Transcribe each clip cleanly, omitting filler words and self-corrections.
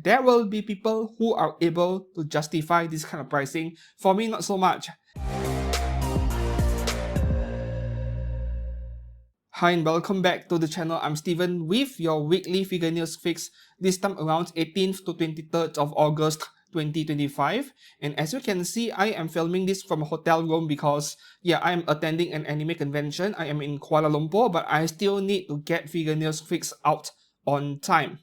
there will be people who are able to justify this kind of pricing. For me, not so much. Hi and welcome back to the channel. I'm Steven with your weekly figure news fix, this time around 18th to 23rd of August 2025. And as you can see, I am filming this from a hotel room because, yeah, I am attending an anime convention. I am in Kuala Lumpur, but I still need to get figure news fix out on time.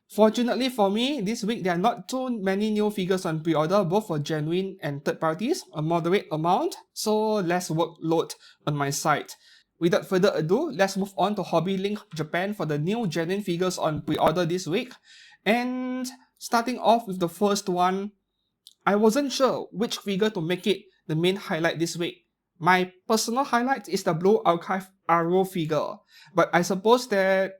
Fortunately for me, this week there are not too many new figures on pre-order, both for genuine and third parties, a moderate amount, so less workload on my side. Without further ado, let's move on to Hobby Link Japan for the new genuine figures on pre-order this week. And starting off with the first one, I wasn't sure which figure to make it the main highlight this week. My personal highlight is the Blue Archive Arrow figure, but I suppose that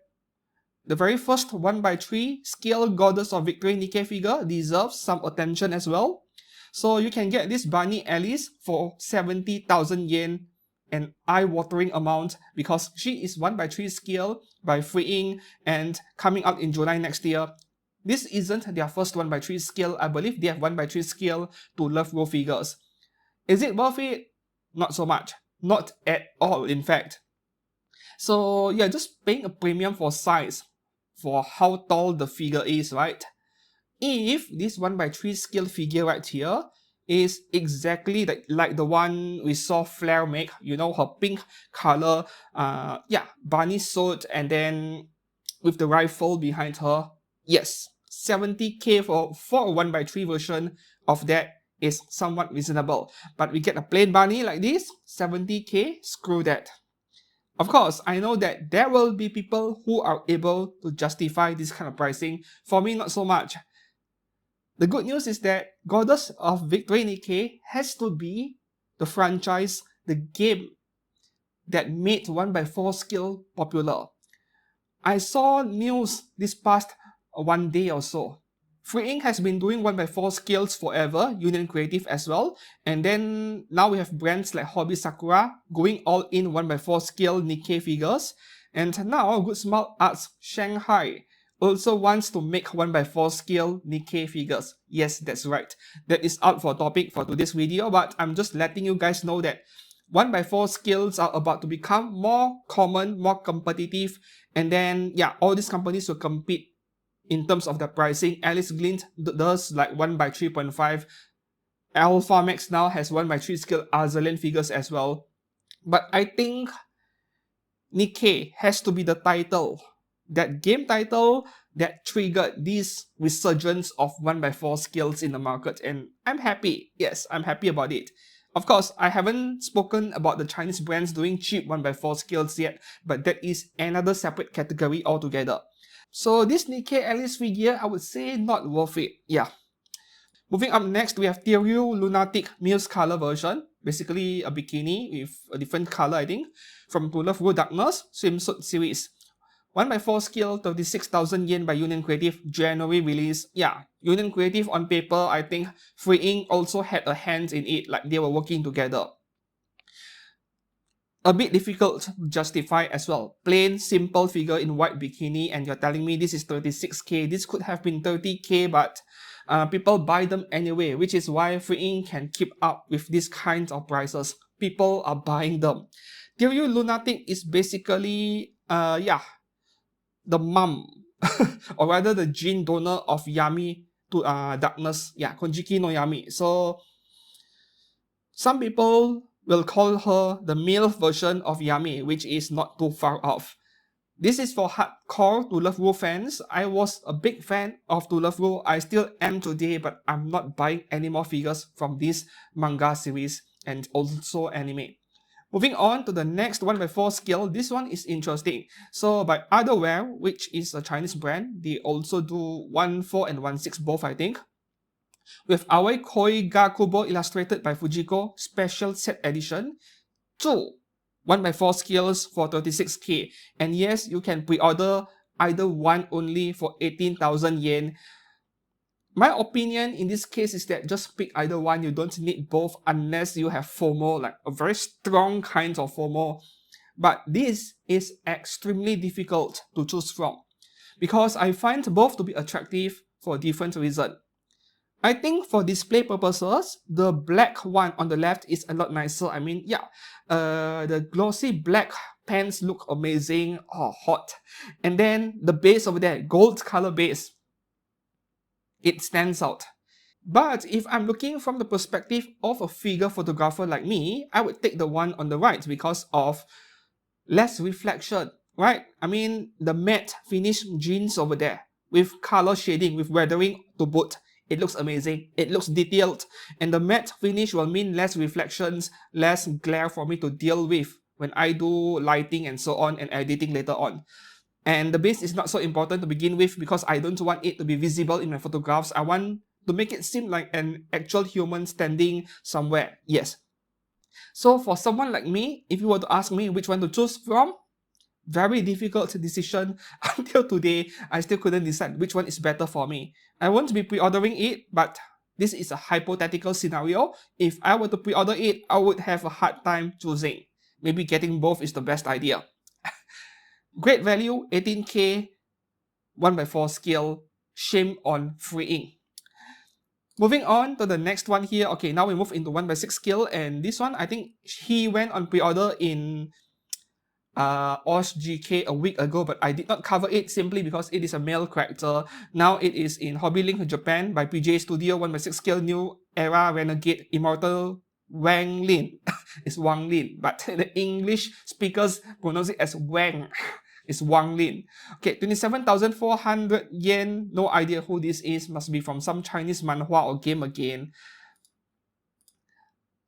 the very first 1x3 scale Goddess of Victory Nikke figure deserves some attention as well. So you can get this Bunny Alice for 70,000 yen, an eye-watering amount because she is 1x3 scale by Freeing and coming out in July next year. This isn't their first 1x3 scale. I believe they have 1x3 scale to Love Row figures. Is it worth it? Not so much. Not at all, in fact. So yeah, just paying a premium for size, for how tall the figure is, right? If this 1x3 scale figure right here is exactly like the one we saw Flare make, you know, her pink color, bunny suit, and then with the rifle behind her, yes, 70k for a 1x3 version of that is somewhat reasonable. But we get a plain bunny like this, 70k, screw that. Of course, I know that there will be people who are able to justify this kind of pricing. For me, not so much. The good news is that Goddess of Victory Nikke has to be the franchise, the game that made 1x4 scale popular. I saw news this past one day or so. Freeing has been doing 1x4 scales forever, Union Creative as well, and then now we have brands like Hobby Sakura going all in 1x4 scale Nikke figures, and now Good Smile Arts Shanghai also wants to make 1x4 scale Nikke figures. Yes, that's right. That is out for topic for today's video, but I'm just letting you guys know that 1x4 scales are about to become more common, more competitive, and then yeah, all these companies will compete in terms of the pricing. Alice Glint does like 1x3.5. Alpha Max now has 1x3 scale Azalea figures as well. But I think Nikke has to be the title, that game title that triggered this resurgence of 1x4 scales in the market, and I'm happy. Yes, I'm happy about it. Of course, I haven't spoken about the Chinese brands doing cheap 1x4 scales yet, but that is another separate category altogether. So this Nikke Alice figure, I would say not worth it. Yeah. Moving up next, we have Tiryu Lunatic Muse color version. Basically a bikini with a different color, I think, from To Love Ru Darkness swimsuit series. 1x4 scale, 36,000 yen by Union Creative, January release. Yeah, Union Creative on paper, I think Freeing also had a hand in it, like they were working together. A bit difficult to justify as well. Plain, simple figure in white bikini, and you're telling me this is 36k. This could have been 30k, but people buy them anyway, which is why Freeing can keep up with these kinds of prices. People are buying them. Tiryu Lunatic is basically, the mom, or rather the gene donor of Yami to Darkness. Yeah, Konjiki no Yami. So, some people will call her the male version of Yami, which is not too far off. This is for hardcore To Love Ru fans. I was a big fan of To Love Ru. I still am today, but I'm not buying any more figures from this manga series and also anime. Moving on to the next 1x4 scale, this one is interesting. So by Otherware, which is a Chinese brand, they also do 1.4 and 1.6 both, I think. With Aoi Koi ga Kubo illustrated by Fujiko, special set edition, 2 1x4 scales for 36k. And yes, you can pre-order either one only for 18,000 yen. My opinion in this case is that just pick either one. You don't need both unless you have FOMO, like a very strong kind of FOMO. But this is extremely difficult to choose from because I find both to be attractive for a different reason. I think for display purposes, the black one on the left is a lot nicer. I mean, yeah, the glossy black pants look amazing, hot. And then the base over there, gold color base, it stands out. But if I'm looking from the perspective of a figure photographer like me, I would take the one on the right because of less reflection, right? I mean, the matte finish jeans over there with color shading, with weathering to boot. It looks amazing. It looks detailed. And the matte finish will mean less reflections, less glare for me to deal with when I do lighting and so on and editing later on. And the base is not so important to begin with because I don't want it to be visible in my photographs. I want to make it seem like an actual human standing somewhere. Yes. So for someone like me, if you were to ask me which one to choose from, very difficult decision. Until today, I still couldn't decide which one is better for me. I won't be pre-ordering it, but this is a hypothetical scenario. If I were to pre-order it, I would have a hard time choosing. Maybe getting both is the best idea. Great value, 18K, 1:4 scale, shame on freeing. Moving on to the next one here. Okay, now we move into 1:6 scale, and this one, I think he went on pre-order in OSGK a week ago, but I did not cover it simply because it is a male character. Now it is in Hobby Link Japan by PJ Studio, 1:6 scale, new era renegade immortal Wang Lin. It's Wang Lin, but the English speakers pronounce it as Wang. It's Wang Lin. Okay, 27,400 yen. No idea who this is. Must be from some Chinese manhwa or game again.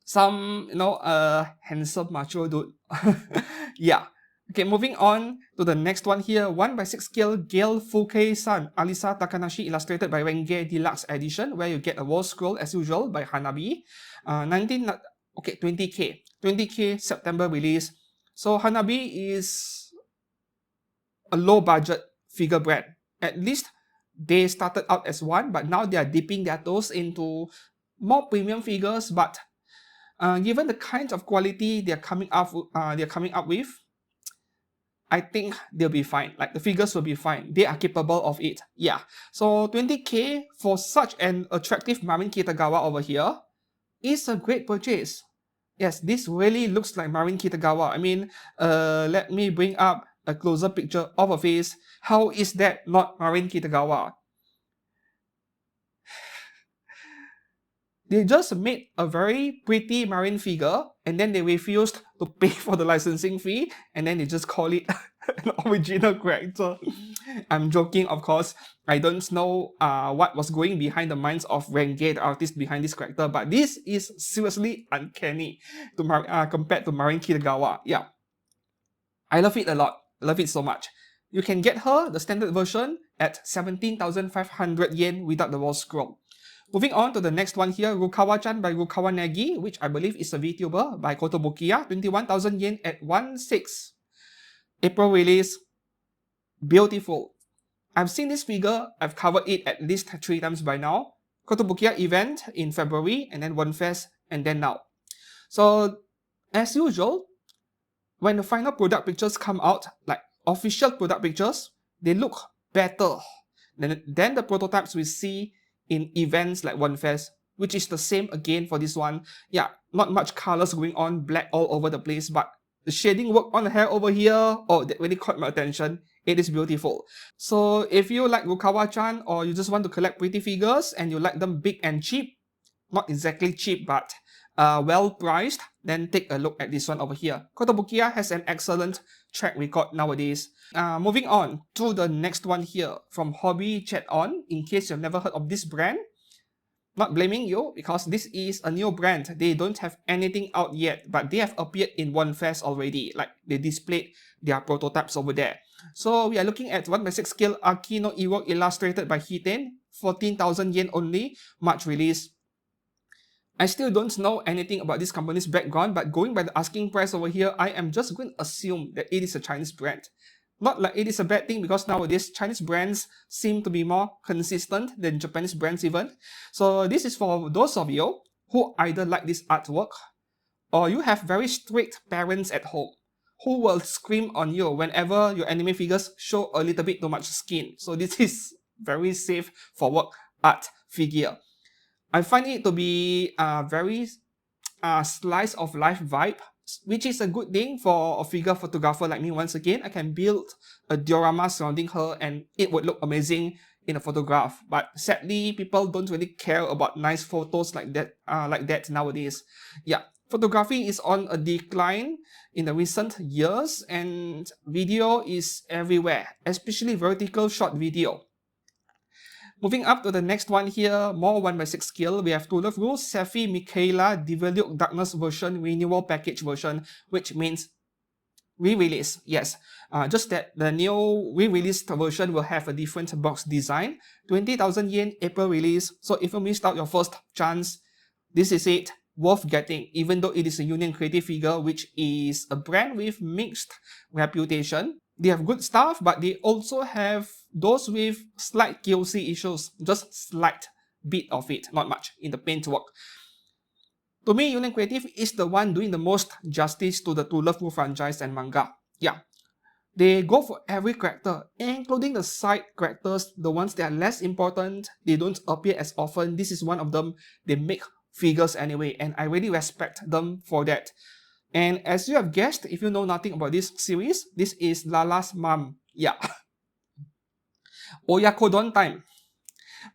Some, handsome macho dude. Yeah. Okay, moving on to the next one here. 1:6 scale Gale Fuke-san, Alisa Takanashi, illustrated by Renge Deluxe Edition, where you get a wall scroll as usual by Hanabi. 20K. 20K September release. So Hanabi is a low budget figure brand. At least they started out as one, but now they are dipping their toes into more premium figures. But given the kind of quality they're coming up with, I think they'll be fine. Like the figures will be fine. They are capable of it. Yeah. So 20K for such an attractive Marin Kitagawa over here is a great purchase. Yes, this really looks like Marin Kitagawa. I mean, let me bring up a closer picture of a face. How is that not Marin Kitagawa? They just made a very pretty Marin figure and then they refused to pay for the licensing fee and then they just call it an original character. I'm joking, of course. I don't know what was going behind the minds of Renge, the artist behind this character, but this is seriously uncanny compared to Marin Kitagawa. Yeah. I love it a lot. Love it so much. You can get her, the standard version, at 17,500 yen without the wall scroll. Moving on to the next one here, Rukawa-chan by Rukawa Negi, which I believe is a VTuber by Kotobukiya, 21,000 yen at 1/6. April release. Beautiful. I've seen this figure, I've covered it at least 3 times by now. Kotobukiya event in February, and then One Fest, and then now. So, as usual, when the final product pictures come out, like official product pictures, they look better than the prototypes we see in events like One Fest, which is the same again for this one. Yeah, not much colors going on, black all over the place, but the shading work on the hair over here, that really caught my attention. It is beautiful. So if you like Rukawa-chan or you just want to collect pretty figures and you like them big and cheap, not exactly cheap, but well priced, then take a look at this one over here. Kotobukiya has an excellent track record nowadays. Moving on to the next one here from Hobby Chat On. In case you've never heard of this brand, not blaming you because this is a new brand. They don't have anything out yet, but they have appeared in One Fest already. Like they displayed their prototypes over there. So we are looking at 1/6 scale Akino Iro illustrated by Hiten, 14,000 yen only, March release. I still don't know anything about this company's background, but going by the asking price over here, I am just going to assume that it is a Chinese brand. Not like it is a bad thing because nowadays Chinese brands seem to be more consistent than Japanese brands even. So this is for those of you who either like this artwork or you have very strict parents at home who will scream on you whenever your anime figures show a little bit too much skin. So this is very safe for work art figure. I find it to be a very slice of life vibe, which is a good thing for a figure photographer like me. Once again, I can build a diorama surrounding her and it would look amazing in a photograph. But sadly, people don't really care about nice photos like that nowadays. Yeah, photography is on a decline in the recent years and video is everywhere, especially vertical short video. Moving up to the next one here, more 1/6 skill, we have True Love Rules, Sephi, Michaela, Develop Darkness version, Renewal Package version, which means re-release. Yes, just that the new re-released version will have a different box design. 20,000 yen, April release. So if you missed out your first chance, this is it. Worth getting, even though it is a Union Creative figure, which is a brand with mixed reputation. They have good stuff, but they also have those with slight QC issues, just slight bit of it, not much in the paintwork. To me, Union Creative is the one doing the most justice to the True Love Rules franchise and manga. Yeah, they go for every character, including the side characters, the ones that are less important, they don't appear as often. This is one of them. They make figures anyway, and I really respect them for that. And as you have guessed, if you know nothing about this series, this is Lala's mom. Yeah. Oyakodon time.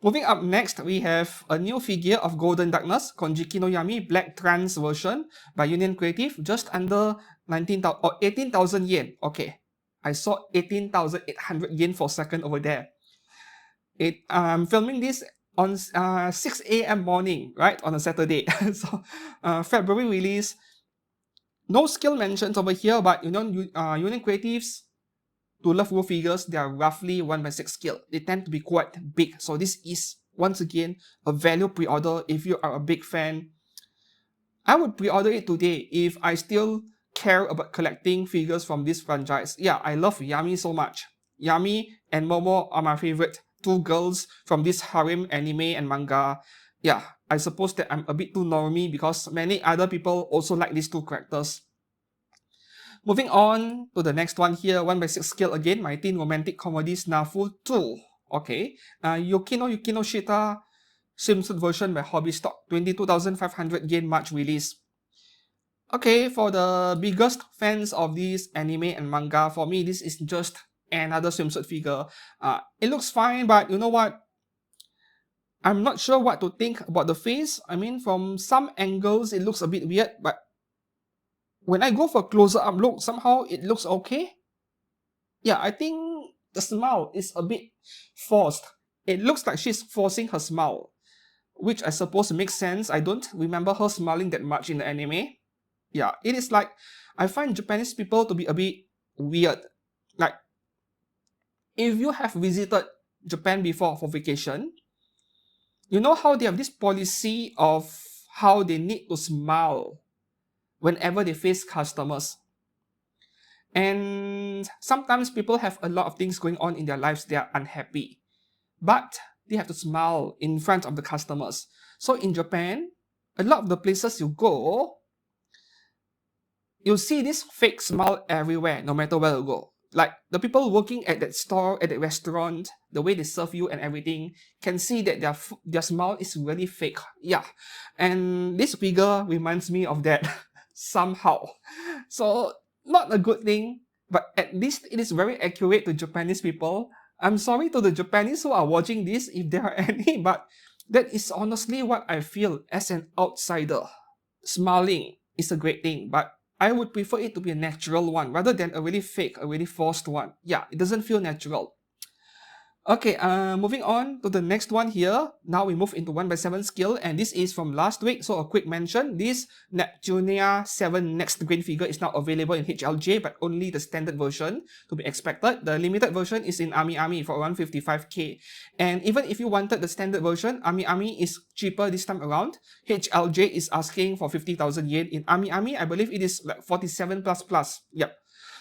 Moving up next, we have a new figure of Golden Darkness, Konjiki no Yami Black Trans version by Union Creative, just under 19,000 or 18,000 yen. Okay, I saw 18,800 yen for a second over there. I'm filming this on 6 a.m. morning, right, on a Saturday. So, February release. No skill mentions over here, but you know, Union Creative's True Love Rules figures, they are roughly 1/6 skill. They tend to be quite big. So this is, once again, a value pre-order. If you are a big fan, I would pre-order it today if I still care about collecting figures from this franchise. Yeah, I love Yami so much. Yami and Momo are my favorite two girls from this harem anime and manga. Yeah, I suppose that I'm a bit too normie because many other people also like these two characters. Moving on to the next one here, 1/6 scale again, my teen romantic comedy Snafu 2. Okay, Yukino Shita swimsuit version by Hobby Stock, 22,500 yen March release. Okay, for the biggest fans of this anime and manga, for me, this is just another swimsuit figure. It looks fine, but you know what? I'm not sure what to think about the face. I mean, from some angles, it looks a bit weird, but when I go for a closer up look, somehow it looks okay. Yeah, I think the smile is a bit forced. It looks like she's forcing her smile, which I suppose makes sense. I don't remember her smiling that much in the anime. Yeah, it is like, I find Japanese people to be a bit weird. Like, if you have visited Japan before for vacation, you know how they have this policy of how they need to smile whenever they face customers. And sometimes people have a lot of things going on in their lives, they are unhappy. But they have to smile in front of the customers. So in Japan, a lot of the places you go, you'll see this fake smile everywhere, no matter where you go. Like the people working at that store, at that restaurant, the way they serve you and everything, can see that their smile is really fake. Yeah, and this figure reminds me of that somehow. So not a good thing, but at least it is very accurate to Japanese people. I'm sorry to the Japanese who are watching this, if there are any, but that is honestly what I feel as an outsider. Smiling is a great thing, but I would prefer it to be a natural one rather than a really fake, a really forced one. Yeah, it doesn't feel natural. Okay, moving on to the next one here. Now we move into 1/7 skill, and this is from last week. So a quick mention, this Neptunia 7 next green figure is now available in HLJ, but only the standard version to be expected. The limited version is in AmiAmi for around 55k. And even if you wanted the standard version, AmiAmi is cheaper this time around. HLJ is asking for 50,000 yen. In AmiAmi, I believe it is like 47 plus plus. Yep.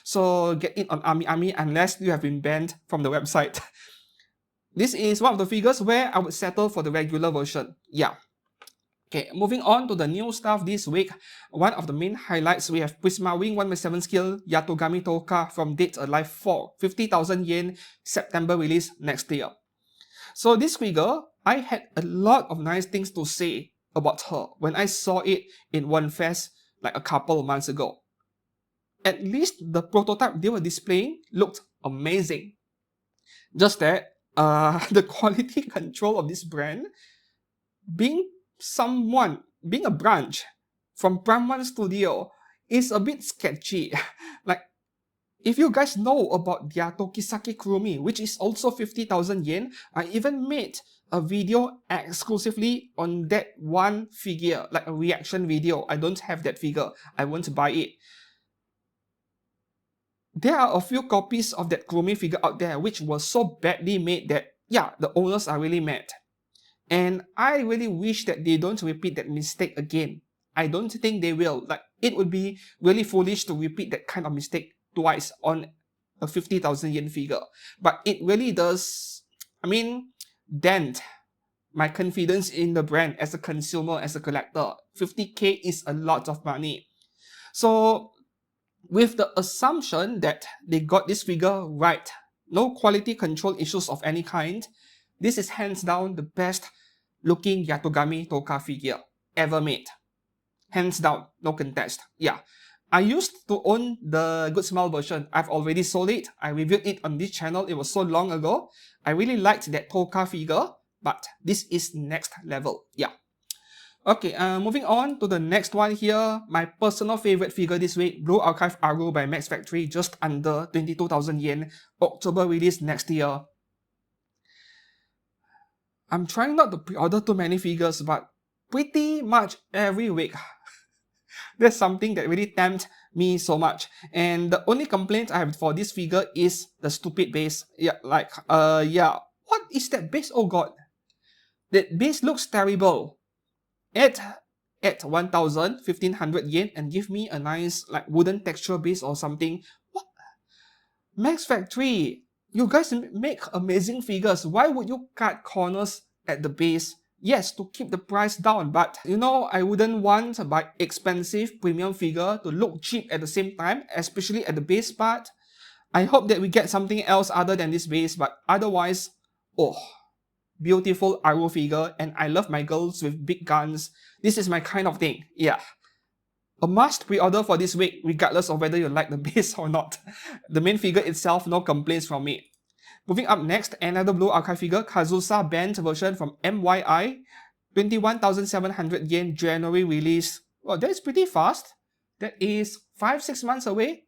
So get it on AmiAmi unless you have been banned from the website. This is one of the figures where I would settle for the regular version. Yeah. Okay, moving on to the new stuff this week. One of the main highlights, we have Prisma Wing 1/7 skill Yatogami Toka from Date Alive 4. 50,000 yen, September release next year. So this figure, I had a lot of nice things to say about her when I saw it in One Fest like a couple of months ago. At least the prototype they were displaying looked amazing. Just that, the quality control of this brand, being being a branch from Prime One Studio, is a bit sketchy. Like, if you guys know about their Tokisaki Kurumi, which is also 50,000 yen, I even made a video exclusively on that one figure, like a reaction video. I don't have that figure. I won't buy it. There are a few copies of that Kurumi figure out there which were so badly made that, yeah, the owners are really mad. And I really wish that they don't repeat that mistake again. I don't think they will. Like, it would be really foolish to repeat that kind of mistake twice on a 50,000 yen figure. But it really does, dent my confidence in the brand as a consumer, as a collector. 50k is a lot of money. So, with the assumption that they got this figure right, no quality control issues of any kind, this is hands down the best looking Yatogami Toka figure ever made. Hands down, no contest. Yeah. I used to own the Good Smile version. I've already sold it. I reviewed it on this channel. It was so long ago. I really liked that Toka figure, but this is next level. Yeah. Okay, moving on to the next one here. My personal favorite figure this week, Blue Archive Aru by Max Factory, just under 22,000 yen. October release next year. I'm trying not to pre-order too many figures, but pretty much every week, there's something that really tempts me so much. And the only complaint I have for this figure is the stupid base. Yeah, what is that base? Oh god. That base looks terrible. At 1,500 yen and give me a nice like wooden texture base or something. What? Max Factory, you guys make amazing figures. Why would you cut corners at the base? Yes, to keep the price down, but I wouldn't want to buy expensive premium figure to look cheap at the same time, especially at the base part. I hope that we get something else other than this base, but otherwise, oh, beautiful Aru figure, and I love my girls with big guns. This is my kind of thing, yeah. A must pre-order for this week, regardless of whether you like the base or not. The main figure itself, no complaints from me. Moving up next, another Blue Archive figure, Kazusa band version from MYI. 21,700 yen January release. Well, that is pretty fast. That is 5-6 months away.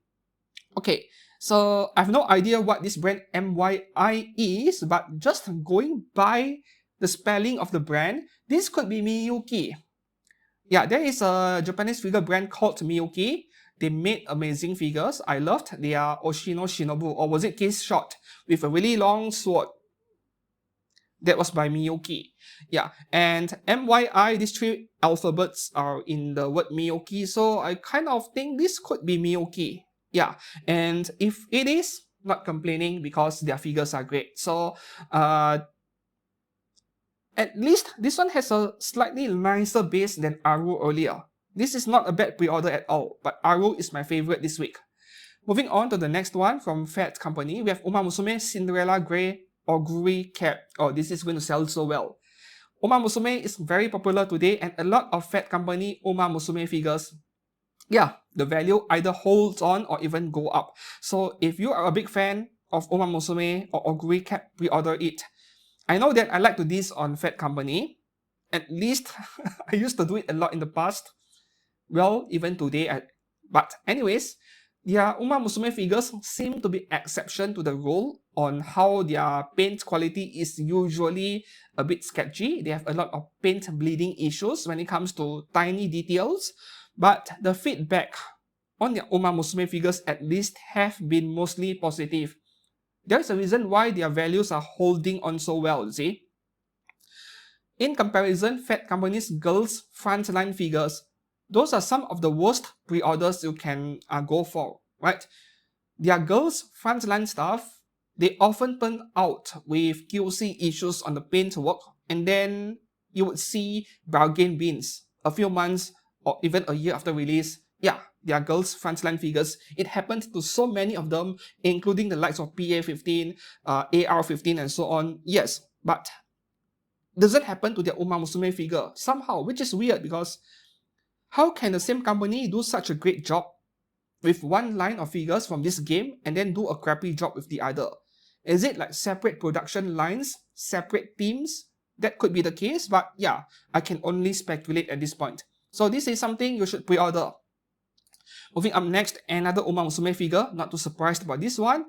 Okay, so I have no idea what this brand MYI is, but just going by the spelling of the brand, this could be Miyuki. Yeah, there is a Japanese figure brand called Miyuki. They made amazing figures. I loved their Oshino Shinobu, or was it Case Shot, with a really long sword. That was by Miyuki. Yeah, and MYI, these three alphabets are in the word Miyuki, so I kind of think this could be Miyuki. Yeah, and if it is, not complaining because their figures are great. So, at least this one has a slightly nicer base than Aru earlier. This is not a bad pre-order at all, but Aru is my favorite this week. Moving on to the next one from Fat Company, we have Uma Musume Cinderella Grey Augury Cap. Oh, this is going to sell so well. Uma Musume is very popular today, and a lot of Fat Company Uma Musume figures, yeah, the value either holds on or even go up. So if you are a big fan of Uma Musume or Augury Cap, pre-order it. I know that I like to diss on Fat Company. At least I used to do it a lot in the past. Well, even today. But anyways, their Uma Musume figures seem to be exception to the rule on how their paint quality is usually a bit sketchy. They have a lot of paint bleeding issues when it comes to tiny details. But the feedback on their Uma Musume figures at least have been mostly positive. There's a reason why their values are holding on so well, see? In comparison, Fat Company's girls' frontline figures, those are some of the worst pre-orders you can go for, right? Their girls' frontline stuff, they often turn out with QC issues on the paintwork, and then you would see bargain bins a few months or even a year after release. Yeah, their girls' frontline figures. It happened to so many of them, including the likes of PA15, AR15, and so on. Yes, but doesn't happen to their Uma Musume figure somehow, which is weird because how can the same company do such a great job with one line of figures from this game and then do a crappy job with the other? Is it like separate production lines, separate teams? That could be the case, but yeah, I can only speculate at this point. So this is something you should pre-order. Moving up next, another Uma Musume figure, not too surprised about this one.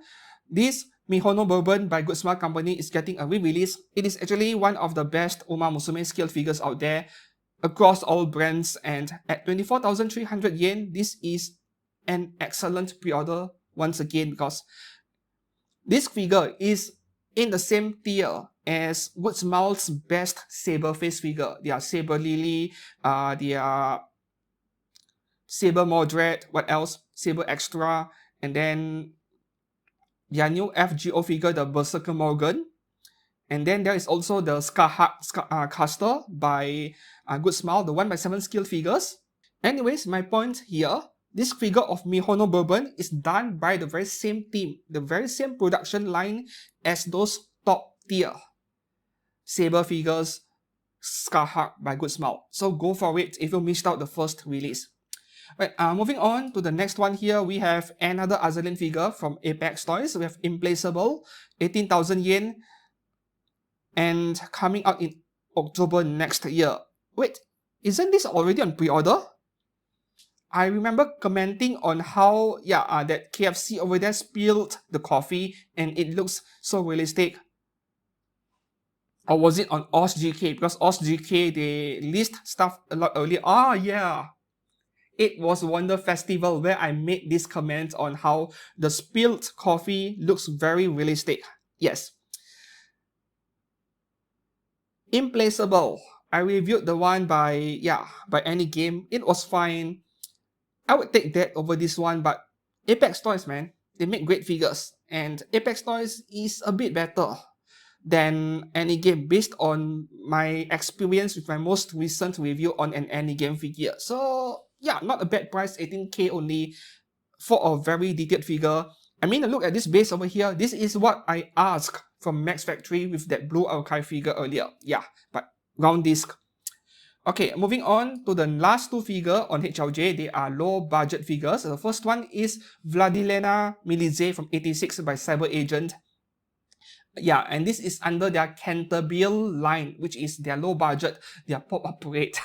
This Mihono Bourbon by Good Smile Company is getting a re-release. It is actually one of the best Uma Musume scale figures out there across all brands, and at 24,300 yen, this is an excellent pre-order once again because this figure is in the same tier as Good Smile's best Saber face figure. They are Saber Lily, they are Saber Mordred, what else? Saber Extra, and then their new FGO figure, the Berserker Morgan. And then there is also the Scarheart caster by Good Smile, the 1x7 skill figures. Anyways, my point here, this figure of Mihono Bourbon is done by the very same team, the very same production line as those top tier Saber figures, Scarheart by Good Smile. So go for it if you missed out the first release. Right, moving on to the next one here, we have another Azalin figure from Apex Toys. We have Implaceable, 18,000 yen, and coming out in October next year. Wait, isn't this already on pre-order? I remember commenting on how, that KFC over there spilled the coffee and it looks so realistic. Or was it on OSGK? Because OSGK, they list stuff a lot earlier. Ah, yeah. It was Wonder Festival where I made this comment on how the spilled coffee looks very realistic. Yes. Implaceable. I reviewed the one by Any Game. It was fine. I would take that over this one, but Apex Toys, man, they make great figures. And Apex Toys is a bit better than Any Game based on my experience with my most recent review on an Any Game figure. So yeah, not a bad price, 18k only for a very detailed figure. I mean, look at this base over here. This is what I asked from Max Factory with that blue archive figure earlier. Yeah, but round disc. Okay, moving on to the last two figures on HLJ. They are low budget figures. The first one is Vladilena Milize from 86 by Cyber Agent. Yeah, and this is under their Canterbury line, which is their low budget, their pop-up rate.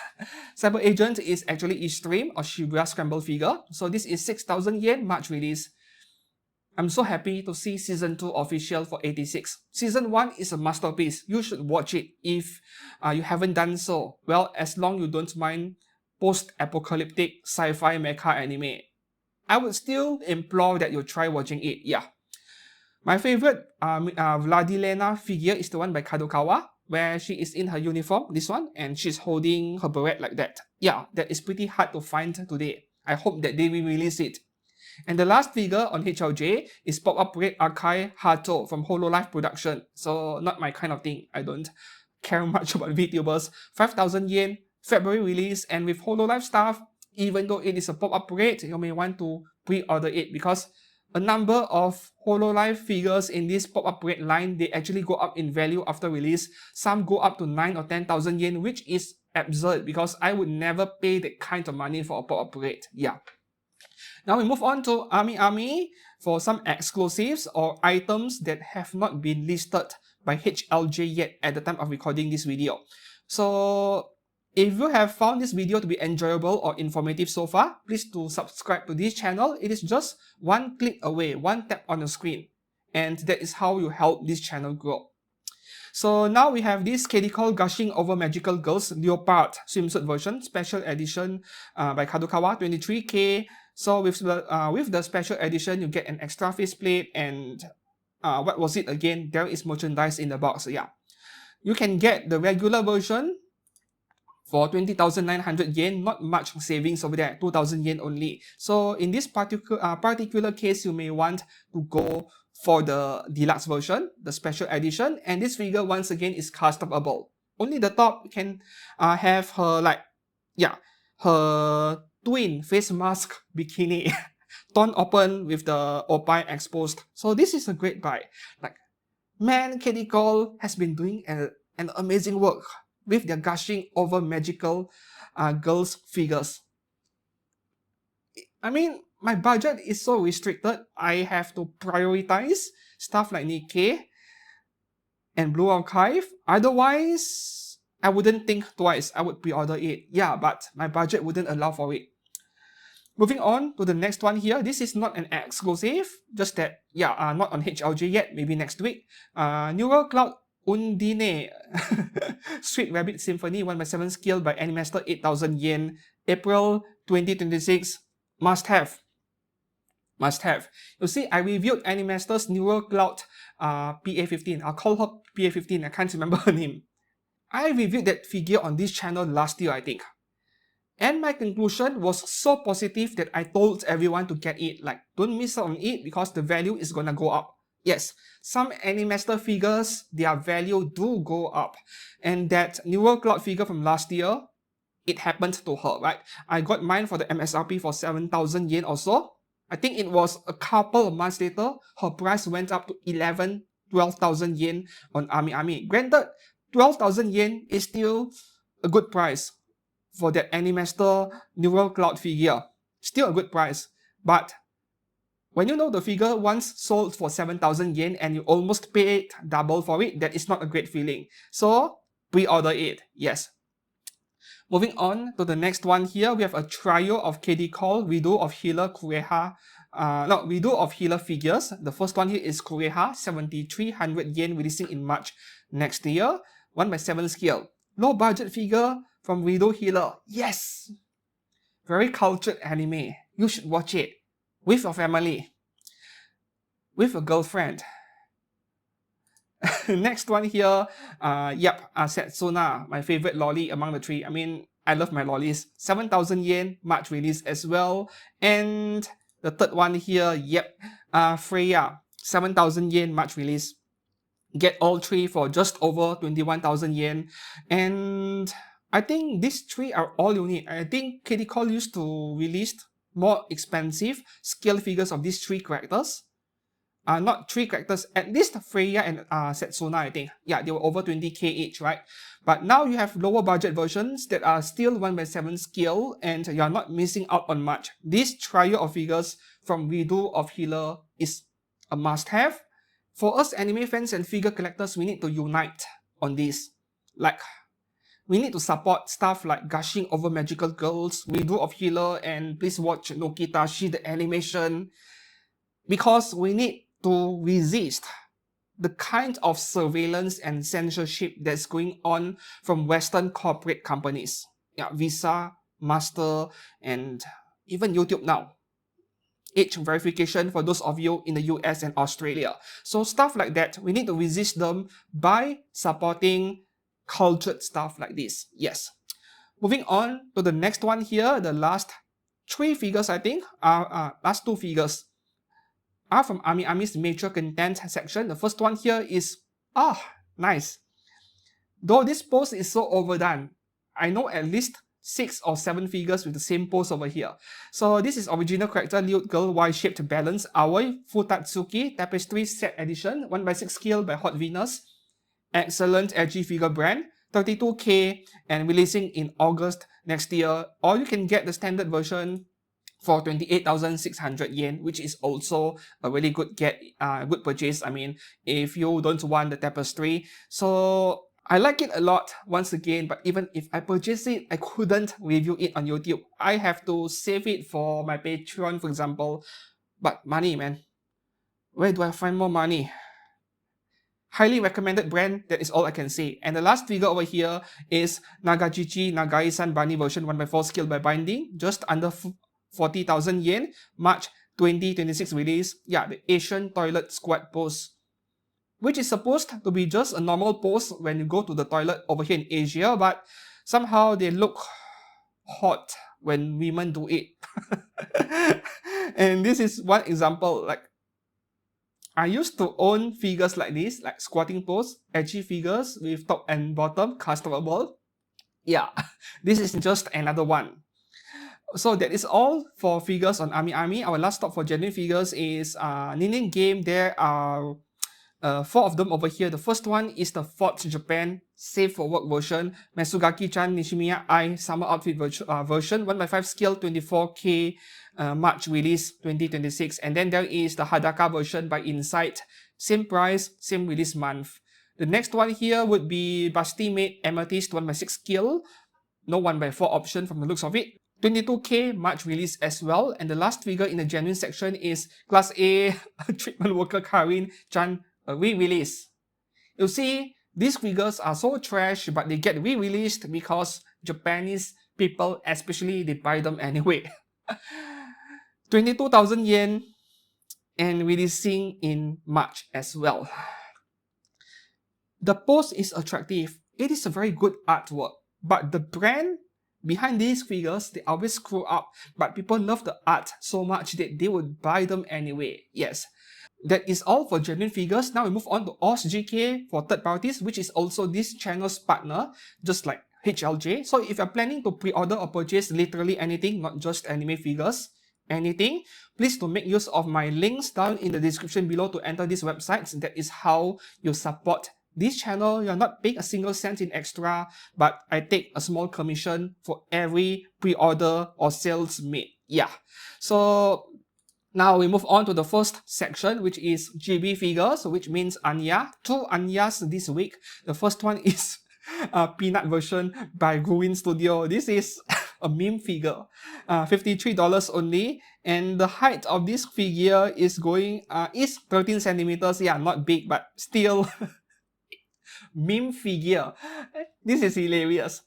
Cyber Agent is actually Extreme or Shibuya Scramble figure. So this is 6,000 yen, March release. I'm so happy to see Season 2 official for 86. Season 1 is a masterpiece. You should watch it if you haven't done so. Well, as long you don't mind post-apocalyptic sci-fi mecha anime. I would still implore that you try watching it, yeah. My favorite Vladilena figure is the one by Kadokawa, where she is in her uniform, this one, and she's holding her beret like that. Yeah, that is pretty hard to find today. I hope that they will release it. And the last figure on HLJ is Pop-Up Red Archive Hato from Hololive Production. So not my kind of thing. I don't care much about VTubers. 5,000 yen, February release, and with Hololive stuff, even though it is a pop-up rate, you may want to pre-order it because a number of Hololive figures in this pop-up rate line, they actually go up in value after release. Some go up to 9 or 10,000 yen, which is absurd because I would never pay that kind of money for a pop-up rate. Yeah. Now we move on to AmiAmi for some exclusives or items that have not been listed by HLJ yet at the time of recording this video. So if you have found this video to be enjoyable or informative so far, please do subscribe to this channel. It is just one click away, one tap on the screen. And that is how you help this channel grow. So now we have this Katie Cole Gushing Over Magical Girls Leopard swimsuit version, special edition by Kadokawa, 23k. So with the special edition, you get an extra faceplate and what was it again? There is merchandise in the box. So yeah, you can get the regular version for 20,900 yen, not much savings over there, 2,000 yen only. So in this particular case, you may want to go for the deluxe version, the special edition, and this figure once again is customable. Only the top can have her her twin face mask bikini torn open with the opine exposed. So this is a great buy. Like, Man, Katie Cole has been doing an amazing work with their gushing over magical girls figures. I mean, my budget is so restricted, I have to prioritize stuff like Nikke and Blue Archive. Otherwise, I wouldn't think twice. I would pre-order it. Yeah, but my budget wouldn't allow for it. Moving on to the next one here. This is not an exclusive, just that, yeah, not on HLJ yet, maybe next week. Neural Cloud Undine Sweet Rabbit Symphony 1/7 scale by Animaster, 8,000 yen, April 2026. Must have. Must have. You see, I reviewed Animaster's Neural Cloud PA15. I'll call her PA15, I can't remember her name. I reviewed that figure on this channel last year, I think. And my conclusion was so positive that I told everyone to get it. Like, don't miss out on it because the value is gonna go up. Yes, some Animaster figures, their value do go up. And that Neural Cloud figure from last year, it happened to her, right? I got mine for the MSRP for 7,000 yen or so. I think it was a couple of months later, her price went up to 12,000 yen on AmiAmi. Granted, 12,000 yen is still a good price for that Animaster Neural Cloud figure. Still a good price. But when you know the figure once sold for 7,000 yen and you almost paid double for it, that is not a great feeling. So, pre-order it. Yes. Moving on to the next one here, we have a trio of KD Call, Widow of Healer Kureha. Widow of Healer figures. The first one here is Kureha, 7,300 yen, releasing in March next year. 1/7 scale. Low budget figure from Widow Healer. Yes! Very cultured anime. You should watch it. With your family. With a girlfriend. Next one here, Setsuna, my favorite lolly among the three. I mean, I love my lollies. 7,000 yen, March release as well. And the third one here, Freya, 7,000 yen, March release. Get all three for just over 21,000 yen. And I think these three are all you need. I think KD Call used to release more expensive scale figures of these three characters. Not three characters, at least Freya and Setsuna, I think. Yeah, they were over 20k each, right? But now you have lower budget versions that are still 1/7 scale and you're not missing out on much. This trio of figures from Widow of Healer is a must-have. For us anime fans and figure collectors, we need to unite on this. Like, we need to support stuff like Gushing Over Magical Girls, Widow of Healer, and please watch Nokitashi, the animation. Because we need to resist the kind of surveillance and censorship that's going on from Western corporate companies. Yeah, Visa, Master, and even YouTube now. Age verification for those of you in the US and Australia. So stuff like that, we need to resist them by supporting cultured stuff like this. Yes. Moving on to the next one here, the last three figures, I think, last two figures are from AmiAmi's major content section. The first one here is, nice. Though this pose is so overdone, I know at least 6 or 7 figures with the same pose over here. So this is original character Lute Girl Y-shaped balance Aoi Futatsuki Tapestry Set Edition 1/6 scale by Hot Venus. Excellent edgy figure brand, 32k and releasing in August next year. Or you can get the standard version for 28,600 yen, which is also a really good good purchase. I mean, if you don't want the tapestry. So I like it a lot once again, but even if I purchase it, I couldn't review it on YouTube. I have to save it for my Patreon, for example. But money, man. Where do I find more money? Highly recommended brand, that is all I can say. And the last figure over here is Nagachichi Nagai-san Bunny version 1/4 scale by Binding, just under 40,000 yen, March 2026 release. Yeah, the Asian toilet squat pose, which is supposed to be just a normal pose when you go to the toilet over here in Asia, but somehow they look hot when women do it. And this is one example. Like, I used to own figures like this, like squatting pose, edgy figures with top and bottom customable. Yeah, this is just another one. So that is all for figures on AmiAmi. Our last stop for genuine figures is Ninin Game. There are Four of them over here. The first one is the Forge Japan Save for Work version, Mesugaki-chan Nishimiya Ai Summer Outfit version, 1x5 scale, 24K, March release 2026. And then there is the Hadaka version by Insight, same price, same release month. The next one here would be Basti Made Amethyst 1x6 scale, no 1x4 option from the looks of it. 22K March release as well. And the last figure in the genuine section is Class A Treatment Worker Karin Chan re-release. You see, these figures are so trash, but they get re-released because Japanese people, especially, they buy them anyway. 22,000 yen and releasing in March as well. The pose is attractive. It is a very good artwork, but the brand behind these figures, they always screw up, but people love the art so much that they would buy them anyway. Yes. That is all for genuine figures. Now we move on to OSGK for third parties, which is also this channel's partner, just like HLJ. So if you're planning to pre-order or purchase literally anything, not just anime figures, anything, please do make use of my links down in the description below to enter these websites. That is how you support this channel. You're not paying a single cent in extra, but I take a small commission for every pre-order or sales made. Yeah. So now we move on to the first section, which is GB figures, which means Anya. Two Anyas this week. The first one is a peanut version by Ruin Studio. This is a meme figure, $53 only, and the height of this figure is 13 centimeters. Yeah, not big, but still meme figure. This is hilarious.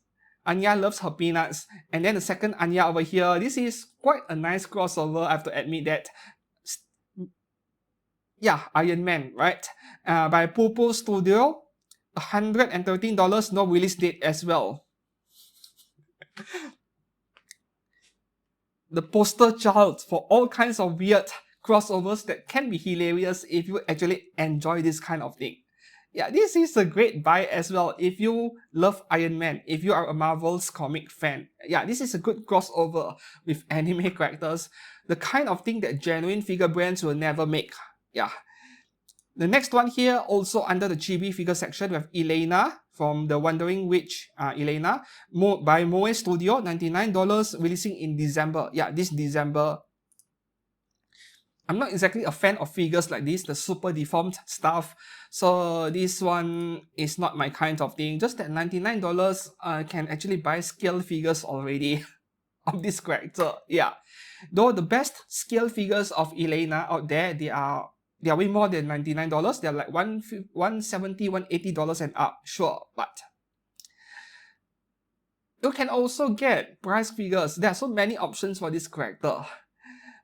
Anya loves her peanuts. And then the second Anya over here, this is quite a nice crossover, I have to admit that. Yeah, Iron Man, right? By Poo Studio, $113, no release date as well. The poster child for all kinds of weird crossovers that can be hilarious if you actually enjoy this kind of thing. Yeah, this is a great buy as well if you love Iron Man, if you are a Marvel's comic fan. Yeah, this is a good crossover with anime characters, the kind of thing that genuine figure brands will never make. Yeah. The next one here, also under the chibi figure section, we have Elena from the Wandering Witch, Elena, by Moe Studio, $99, releasing in December. Yeah, this December. I'm not exactly a fan of figures like this, the super deformed stuff. So this one is not my kind of thing. Just that $99, I can actually buy scale figures already of this character. Yeah. Though the best scale figures of Elena out there, they are way more than $99. They're like $170, $180 and up. Sure, but you can also get price figures. There are so many options for this character.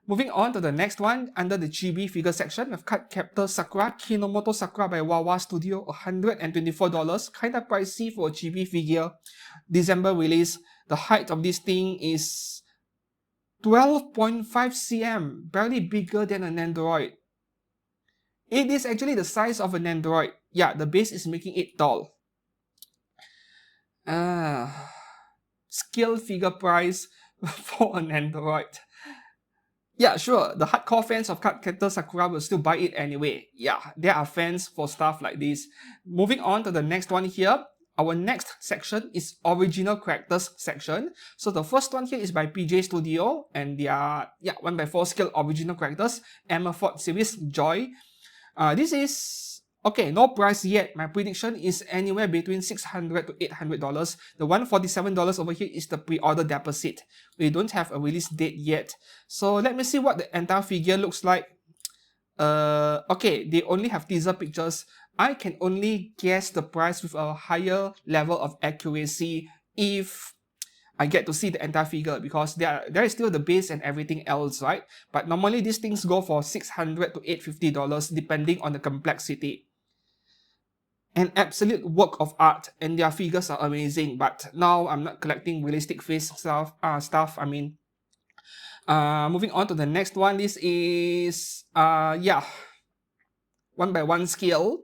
Moving on to the next one, under the chibi figure section, we have Card Captor Sakura, Kinomoto Sakura by Wawa Studio, $124, kind of pricey for a chibi figure. December release. The height of this thing is 12.5 cm, barely bigger than an Android. It is actually the size of an Android. Yeah, the base is making it tall. Scale figure price for an Android. Yeah, sure, the hardcore fans of Card Captor Sakura will still buy it anyway. Yeah, there are fans for stuff like this. Moving on to the next one here. Our next section is Original Characters section. So the first one here is by PJ Studio, and they are 1x4 scale original characters, Emma Ford series Joy. This is okay, no price yet. My prediction is anywhere between $600 to $800. The $147 over here is the pre-order deposit. We don't have a release date yet. So let me see what the entire figure looks like. Okay, they only have teaser pictures. I can only guess the price with a higher level of accuracy if I get to see the entire figure, because there is still the base and everything else, right? But normally these things go for $600 to $850 depending on the complexity. An absolute work of art, and their figures are amazing. But now I'm not collecting realistic face stuff. Moving on to the next one. This is 1x1 scale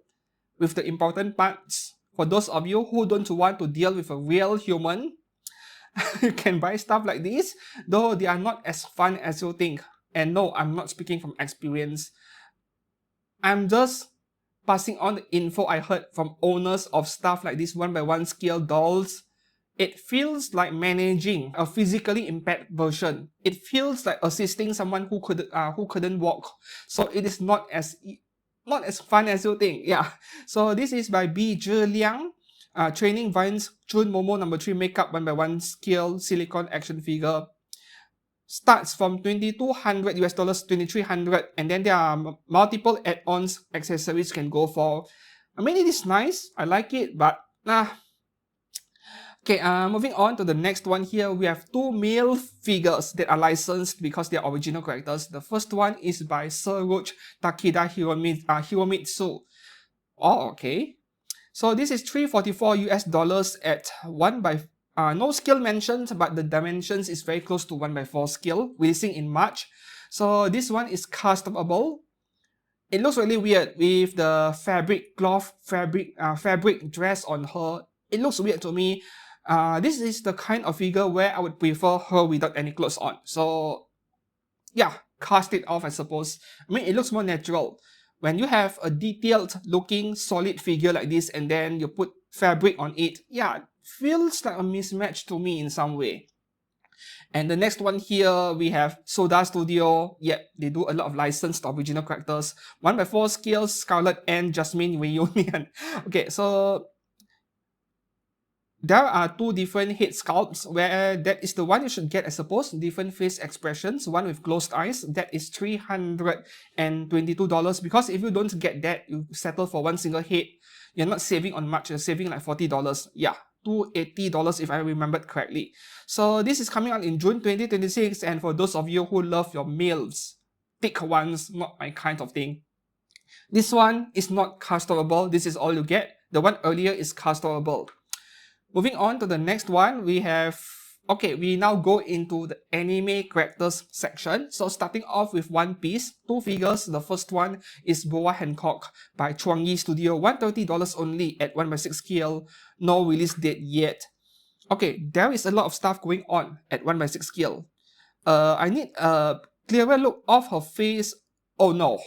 with the important parts. For those of you who don't want to deal with a real human, you can buy stuff like this, though they are not as fun as you think. And no, I'm not speaking from experience. I'm just passing on the info I heard from owners of stuff like these 1x1 scale dolls, it feels like managing a physically impaired version. It feels like assisting someone who couldn't walk. So it is not as fun as you think. Yeah. So this is by B. Zhe Liang. Training Vines Chun Momo number 3 makeup 1x1 scale silicone action figure. Starts from $2,200 US dollars, $2,300, and then there are multiple add-ons accessories can go for. I mean, it is nice. I like it, but okay, moving on to the next one here, we have two male figures that are licensed because they are original characters. The first one is by Seruch Takeda Hiromitsu. Oh, okay. So this is $344 US dollars at 1x, no scale mentioned, but the dimensions is very close to 1x4 scale, releasing in March. So this one is customable. It looks really weird with the fabric dress on her. It looks weird to me. This is the kind of figure where I would prefer her without any clothes on. So yeah, cast it off, I suppose. I mean, it looks more natural. When you have a detailed looking solid figure like this and then you put fabric on it, yeah, it feels like a mismatch to me in some way. And the next one here, we have Soda Studio. Yep, they do a lot of licensed original characters. 1x4 scale, Scarlet and Jasmine Reunion. Okay, so there are two different head sculpts where that is the one you should get, I suppose. Different face expressions, one with closed eyes. That is $322 because if you don't get that, you settle for one single head. You're not saving on much, you're saving like $40. Yeah, $280 if I remembered correctly. So this is coming out in June 2026, and for those of you who love your males, thick ones, not my kind of thing. This one is not customable. This is all you get. The one earlier is customable. Moving on to the next one, we have, okay, we now go into the anime characters section. So starting off with One Piece, two figures. The first one is Boa Hancock by Chuangyi Studio, $130 only at 1x6 scale, no release date yet. Okay, there is a lot of stuff going on at 1x6 scale. I need a clearer look of her face. Oh no.